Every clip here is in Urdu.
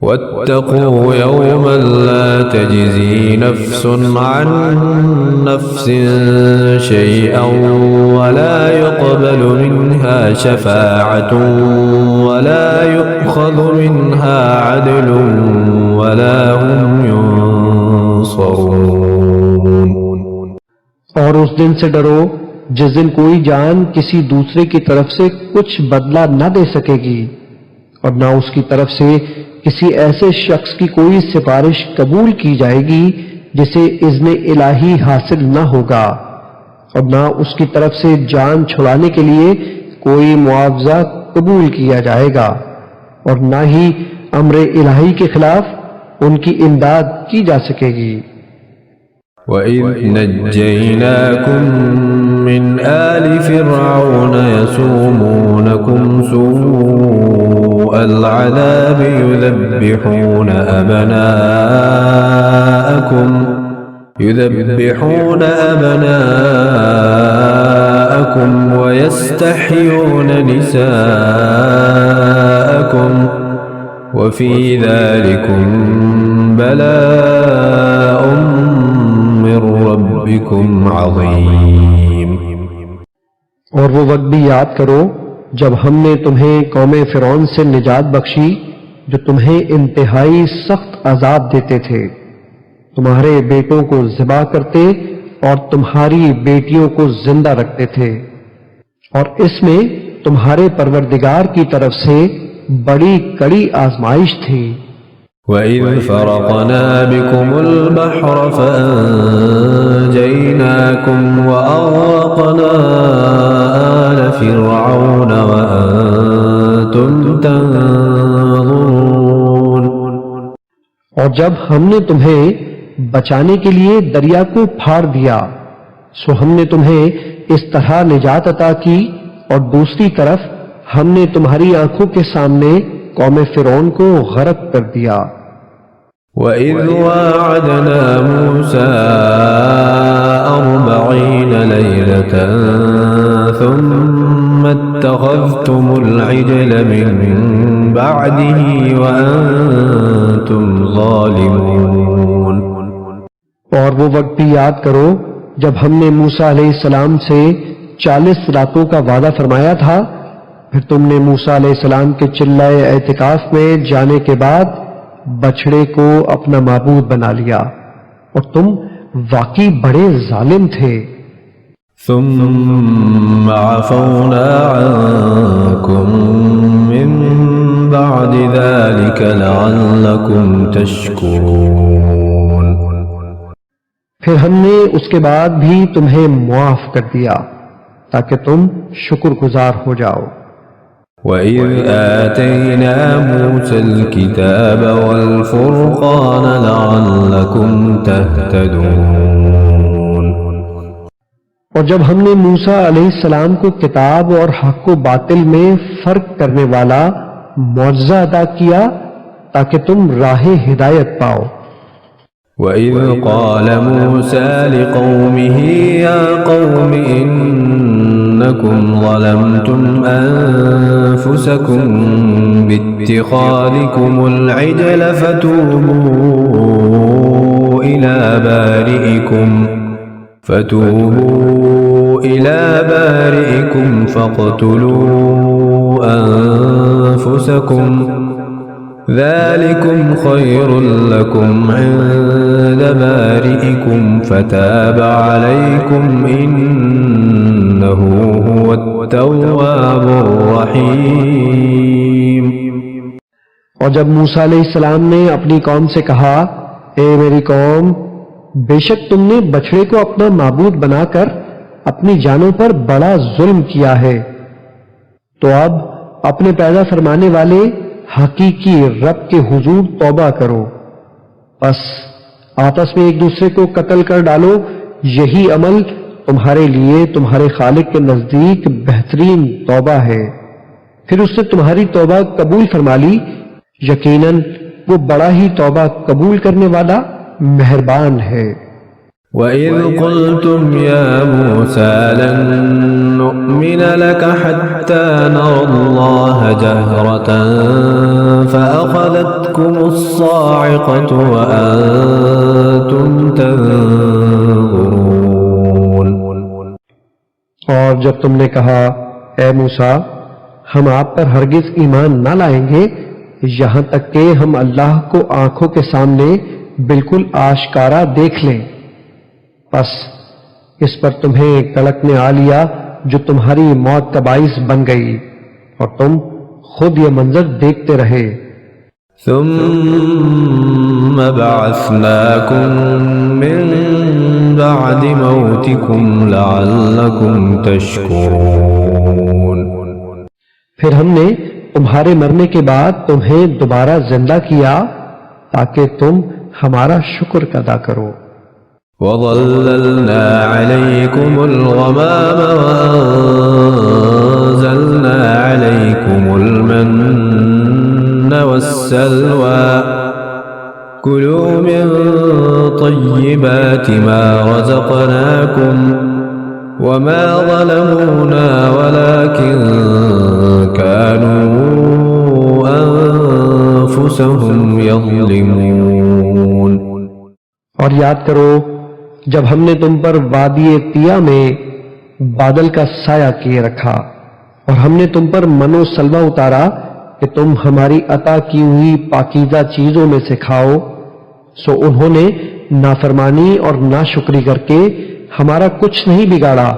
واتقوا يوما لا تجزي نفس عن نفس شيئا ولا يقبل منها شفاعة ولا يؤخذ منها عدل ولا هم ينصرون۔ اور اس دن سے ڈرو جس دن کوئی جان کسی دوسرے کی طرف سے کچھ بدلہ نہ دے سکے گی، اور نہ اس کی طرف سے کسی ایسے شخص کی کوئی سفارش قبول کی جائے گی جسے اذن الہی حاصل نہ ہوگا، اور نہ اس کی طرف سے جان چھڑانے کے لیے کوئی معاوضہ قبول کیا جائے گا، اور نہ ہی امر الہی کے خلاف ان کی امداد کی جا سکے گی۔ وَإِذْ نَجَّيْنَاكُمْ مِنْ آلِ فِرْعَوْنَ يَسُومُونَكُمْ سُوءَ الْعَذَابِ يُذَبِّحُونَ أَبْنَاءَكُمْ وَيَسْتَحْيُونَ نِسَاءَكُمْ وَفِي ذَلِكُمْ بَلَاءٌ مِّن رَّبِّكُمْ عَظِيمٌ۔ اور وہ وقت بھی یاد کرو جب ہم نے تمہیں قوم فرعون سے نجات بخشی جو تمہیں انتہائی سخت عذاب دیتے تھے، تمہارے بیٹوں کو ذبح کرتے اور تمہاری بیٹیوں کو زندہ رکھتے تھے، اور اس میں تمہارے پروردگار کی طرف سے بڑی کڑی آزمائش تھی۔ وَإِذْ فَرَقْنَا بِكُمُ الْبَحْرَ فَأَنْجَيْنَاكُمْ وَأَغْرَقْنَا آلَ فِرْعَوْنَ وَأَنْتُمْ تَنظُرُونَ۔ اور جب ہم نے تمہیں بچانے کے لیے دریا کو پھاڑ دیا سو ہم نے تمہیں اس طرح نجات عطا کی، اور دوسری طرف ہم نے تمہاری آنکھوں کے سامنے قوم فرعون کو غرق کر دیا۔ وَإِذْ وَاعَدْنَا مُوسَىٰ 40 لَيْلَةً ثُمَّ اتَّخَذْتُمُ الْعِجْلَ مِن بَعْدِهِ وَأَنْتُمْ ظَالِمُونَ۔ اور وہ وقت بھی یاد کرو جب ہم نے موسیٰ علیہ السلام سے 40 راتوں کا وعدہ فرمایا تھا، پھر تم نے موسیٰ علیہ السلام کے چلائے اعتکاف میں جانے کے بعد بچڑے کو اپنا معبود بنا لیا، اور تم واقعی بڑے ظالم تھے۔ ثم عفونا عنكم من بعد ذلك لعلكم تشكرون۔ پھر ہم نے اس کے بعد بھی تمہیں معاف کر دیا تاکہ تم شکر گزار ہو جاؤ۔ وَإِذْ آتَيْنَا مُوسَى الْكِتَابَ وَالْفُرْقَانَ لَعَلَّكُمْ تَهْتَدُونَ۔ اور جب ہم نے موسیٰ علیہ السلام کو کتاب اور حق و باطل میں فرق کرنے والا معجزہ عطا کیا تاکہ تم راہ ہدایت پاؤ۔ وَإِذْ قَالَ مُوسَىٰ لِقَوْمِهِ يَا قَوْمِ إِنَّكُمْ ظَلَمْتُمْ أَنفُسَكُمْ بِاتِّخَاذِكُمُ الْعِجْلَ فَتُوبُوا إِلَىٰ بَارِئِكُمْ فَاقْتُلُوا أَنفُسَكُمْ ذَلِكُمْ خَيْرٌ لَكُمْ عِندَ بَارِئِكُمْ فَتَابَ عَلَيْكُمْ إِنَّهُ هُوَ التَّوَّابُ الرَّحِيمُ۔ اور جب موسیٰ علیہ السلام نے اپنی قوم سے کہا، اے میری قوم، بے شک تم نے بچڑے کو اپنا معبود بنا کر اپنی جانوں پر بڑا ظلم کیا ہے، تو اب اپنے پیدا فرمانے والے حقیقی رب کے حضور توبہ کرو، بس آپس میں ایک دوسرے کو قتل کر ڈالو، یہی عمل تمہارے لیے تمہارے خالق کے نزدیک بہترین توبہ ہے۔ پھر اس نے تمہاری توبہ قبول فرما لی، یقیناً وہ بڑا ہی توبہ قبول کرنے والا مہربان ہے۔ وَإِذْ قُلْتُمْ يَا مُوسَىٰ لَن نؤمن لك حتى نرى الله جهرة فأخذتكم الصاعقة وأنتم تنظرون۔ اور جب تم نے کہا اے موسیٰ ہم آپ پر ہرگز ایمان نہ لائیں گے یہاں تک کہ ہم اللہ کو آنکھوں کے سامنے بالکل آشکارا دیکھ لیں، پس اس پر تمہیں کڑک نے آ لیا جو تمہاری موت کا باعث بن گئی اور تم خود یہ منظر دیکھتے رہے۔ ثم بعثناكم من بعد موتكم لعلكم تشكرون۔ پھر ہم نے تمہارے مرنے کے بعد تمہیں دوبارہ زندہ کیا تاکہ تم ہمارا شکر ادا کرو۔ وَظَلَّلْنَا عَلَيْكُمُ الْغَمَامَ وَأَنزَلْنَا عَلَيْكُمُ الْمَنَّ وَالسَّلْوَىٰ كُلُوا مِن طَيِّبَاتِ مَا رَزَقْنَاكُمْ وَمَا ظَلَمُونَا وَلَكِن كَانُوا أَنفُسَهُمْ يَظْلِمُونَ۔ اور یاد کرو جب ہم نے تم پر وادی طیہ میں بادل کا سایہ کیے رکھا اور ہم نے تم پر من و سلوہ اتارا کہ تم ہماری عطا کی ہوئی پاکیزہ چیزوں میں سے کھاؤ، سو انہوں نے نافرمانی اور ناشکری کر کے ہمارا کچھ نہیں بگاڑا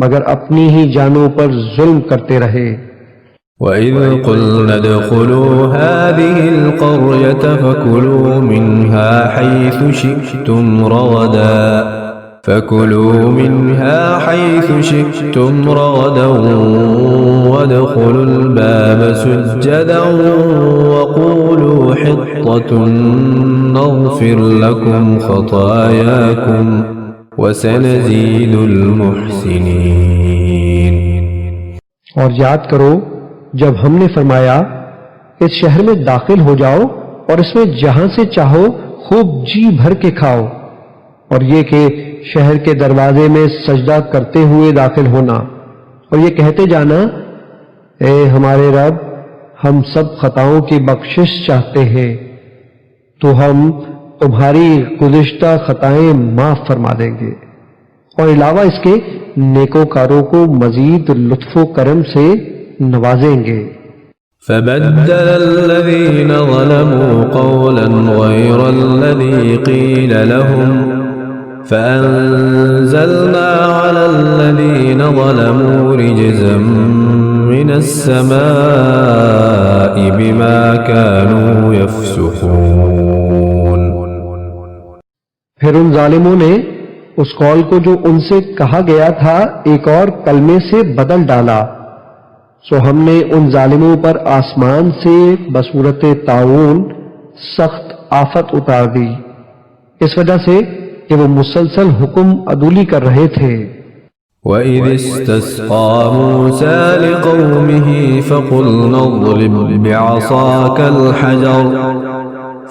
مگر اپنی ہی جانوں پر ظلم کرتے رہے۔ وَإِذْ قُلْنَا ادْخُلُوا هَٰذِهِ الْقَرْيَةَ فَكُلُوا مِنْهَا حَيْثُ شِئْتُمْ رَغَدًا وَادْخُلُوا الْبَابَ سُجَّدًا وَقُولُوا حِطَّةٌ نَغْفِرْ لَكُمْ خَطَايَاكُمْ وَسَنَزِيدُ الْمُحْسِنِينَ۔ اور یاد کرو جب ہم نے فرمایا اس شہر میں داخل ہو جاؤ اور اس میں جہاں سے چاہو خوب جی بھر کے کھاؤ، اور یہ کہ شہر کے دروازے میں سجدہ کرتے ہوئے داخل ہونا اور یہ کہتے جانا اے ہمارے رب ہم سب خطاؤں کی بخشش چاہتے ہیں تو ہم تمہاری گزشتہ خطائیں معاف فرما دیں گے، اور علاوہ اس کے نیکوکاروں کو مزید لطف و کرم سے نوازیں گے۔ فبدل الذين ظلموا قولا غير الذي قيل لهم فأنزلنا على الذين ظلموا رجزا من السماء بما كانوا يفسقون۔ پھر ان ظالموں نے اس قول کو جو ان سے کہا گیا تھا ایک اور کلمے سے بدل ڈالا، سو ہم نے ان ظالموں پر آسمان سے بصورت طاعون سخت آفت اتار دی اس وجہ سے کہ وہ مسلسل حکم عدولی کر رہے تھے۔ وَإِذِ اسْتَسْقَىٰ مُوسَىٰ لِقَوْمِهِ فَقُلْنَا اضْرِب بِّعَصَاكَ الْحَجَرَ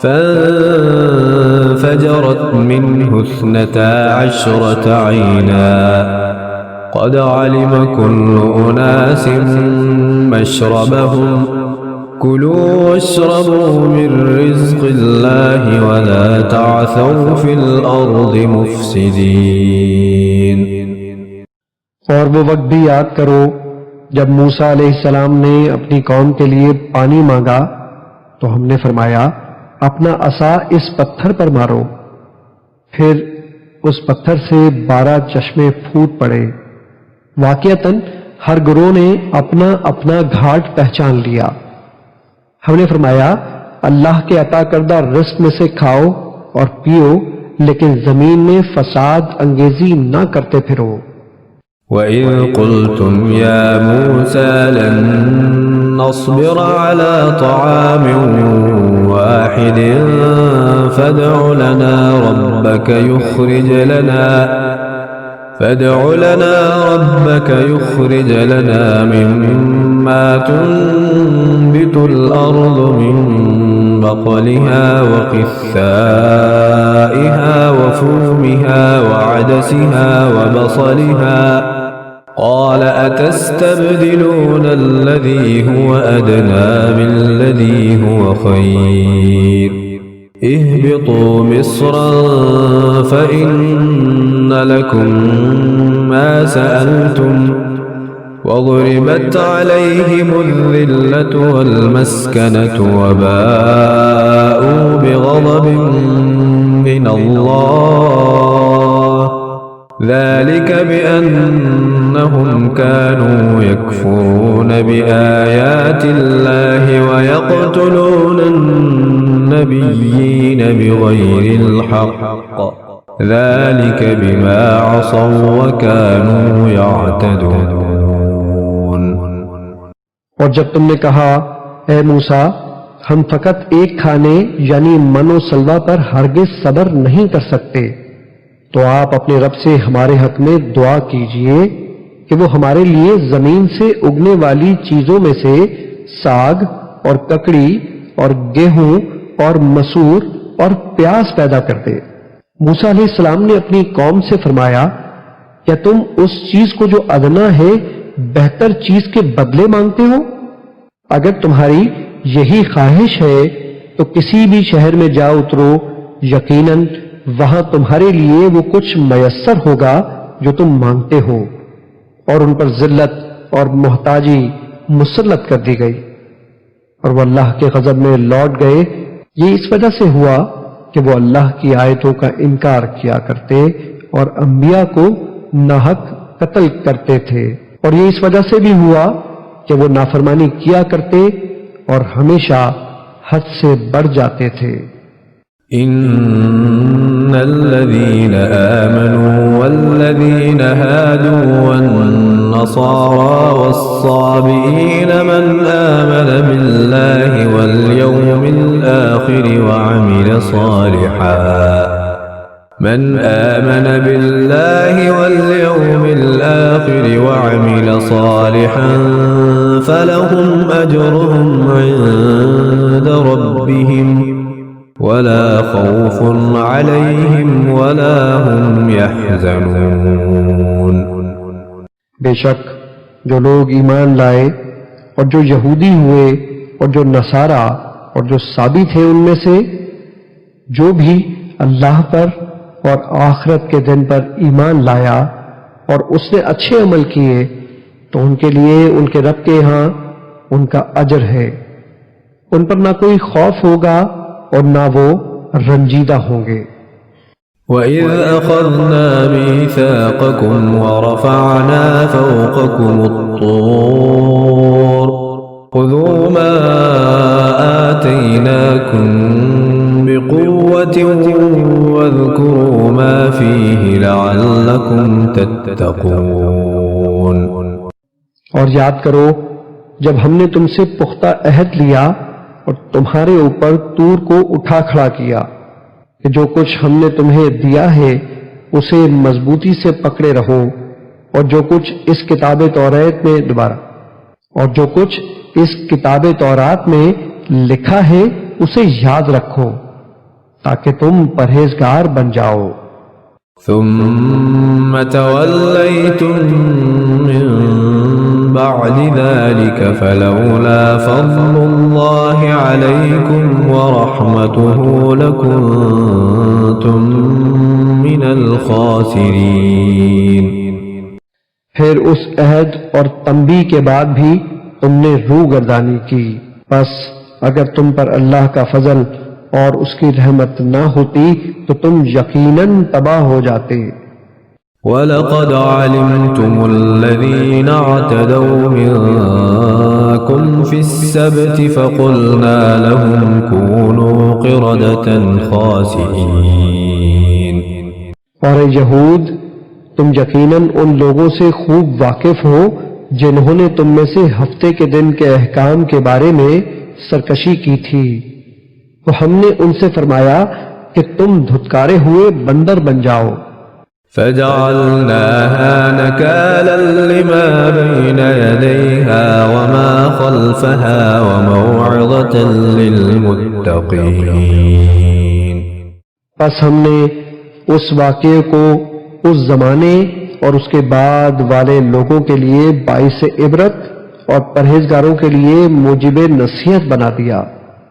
فَانفَجَرَتْ مِنْهُ 12 عَيْنًا قَدْ عَلِمَ كُلُّ أُنَاسٍ مَّشْرَبَهُمْ كُلُوا وَاشْرَبُوا مِن رِّزْقِ اللَّهِ وَلَا تَعْثَوْا فِي الْأَرْضِ مُفْسِدِينَ۔ اور وہ وقت بھی یاد کرو جب موسیٰ علیہ السلام نے اپنی قوم کے لیے پانی مانگا تو ہم نے فرمایا اپنا عصا اس پتھر پر مارو، پھر اس پتھر سے 12 چشمے پھوٹ پڑے، واقعتاً ہر گروہ نے اپنا اپنا گھاٹ پہچان لیا۔ ہم نے فرمایا اللہ کے عطا کردہ رزق میں سے کھاؤ اور پیو لیکن زمین میں فساد انگیزی نہ کرتے پھرو۔ وَإِذْ قُلْتُمْ يَا مُوسَىٰ لَن نَّصْبِرَ عَلَىٰ طَعَامٍ وَاحِدٍ فَادْعُ لَنَا رَبَّكَ يُخْرِجْ لَنَا مِمَّا تُنبِتُ الْأَرْضُ مِن بَقْلِهَا وَقِثَّائِهَا وَفُومِهَا وَعَدَسِهَا وَبَصَلِهَا قال أتستبدلون الذي هو أدنى بالذي هو خير اهبطوا مصرا فإن لكم ما سألتم وضربت عليهم الذلة والمسكنة وباءوا بغضب من الله ذلك بأنهم كانوا يكفرون بآيات الله ويقتلون النبيين بغير الحق ذلك بما عصوا وكانوا يعتدون. اور جب تم نے کہا اے موسیٰ ہم فقط ایک کھانے یعنی من و سلوہ پر ہرگز صبر نہیں کر سکتے تو آپ اپنے رب سے ہمارے حق میں دعا کیجئے کہ وہ ہمارے لیے زمین سے اگنے والی چیزوں میں سے ساگ اور ککڑی اور گیہوں اور مسور اور پیاز پیدا کر دے. موسیٰ علیہ السلام نے اپنی قوم سے فرمایا کیا تم اس چیز کو جو ادنا ہے بہتر چیز کے بدلے مانگتے ہو؟ اگر تمہاری یہی خواہش ہے تو کسی بھی شہر میں جا اترو یقیناً وہاں تمہارے لیے وہ کچھ میسر ہوگا جو تم مانگتے ہو. اور ان پر ذلت اور محتاجی مسلط کر دی گئی اور وہ اللہ کے غضب میں لوٹ گئے. یہ اس وجہ سے ہوا کہ وہ اللہ کی آیتوں کا انکار کیا کرتے اور انبیاء کو ناحق قتل کرتے تھے. اور یہ اس وجہ سے بھی ہوا کہ وہ نافرمانی کیا کرتے اور ہمیشہ حد سے بڑھ جاتے تھے. ان الذين آمنوا والذين هادوا والنصارى والصابئين من آمن بالله واليوم الآخر وعمل صالحا فلهم أجرهم عند ربهم ولا خوف عليهم ولا هم يحزنون. بے شک جو لوگ ایمان لائے اور جو یہودی ہوئے اور جو نصارہ اور جو صابی تھے ان میں سے جو بھی اللہ پر اور آخرت کے دن پر ایمان لایا اور اس نے اچھے عمل کیے تو ان کے لیے ان کے رب کے ہاں ان کا اجر ہے. ان پر نہ کوئی خوف ہوگا اور نہ وہ رنجیدہ ہوں گے. وَإِذْ أَخَذْنَا مِيثَاقَكُمْ وَرَفَعْنَا فَوْقَكُمُ الطُّورَ خُذُوا مَا آتَيْنَاكُمْ بِقُوَّةٍ وَاذْكُرُوا مَا فِيهِ لَعَلَّكُمْ تَتَّقُونَ. اور یاد کرو جب ہم نے تم سے پختہ عہد لیا اور تمہارے اوپر طور کو اٹھا کھڑا کیا کہ جو کچھ ہم نے تمہیں دیا ہے اسے مضبوطی سے پکڑے رہو اور جو کچھ اس کتاب تورات میں لکھا ہے اسے یاد رکھو تاکہ تم پرہیزگار بن جاؤ. ثم توليتم من بعد ذلك فلولا فضل الله عليكم ورحمته لكنتم من الخاسرين. پھر اس عہد اور تنبیہ کے بعد بھی تم نے روگردانی کی بس اگر تم پر اللہ کا فضل اور اس کی رحمت نہ ہوتی تو تم یقیناً تباہ ہو جاتے. وَلَقَدْ عَلِمْتُمُ الَّذِينَ اعْتَدَوْا مِنكُمْ فِي السَّبْتِ فَقُلْنَا لَهُمْ كُونُوا قِرَدَةً خَاسِئِينَ. اور یہود تم یقیناً ان لوگوں سے خوب واقف ہو جنہوں نے تم میں سے ہفتے کے دن کے احکام کے بارے میں سرکشی کی تھی تو ہم نے ان سے فرمایا کہ تم دھتکارے ہوئے بندر بن جاؤ. فَجَعَلْنَاهَا نَكَالًا لِمَا بَيْنَ يَدَيْهَا وَمَا خَلْفَهَا وَمَوْعِظَةً لِلْمُتَّقِينَ. پس ہم نے اس واقعے کو اس زمانے اور اس کے بعد والے لوگوں کے لیے باعث عبرت اور پرہیزگاروں کے لیے موجب نصیحت بنا دیا۔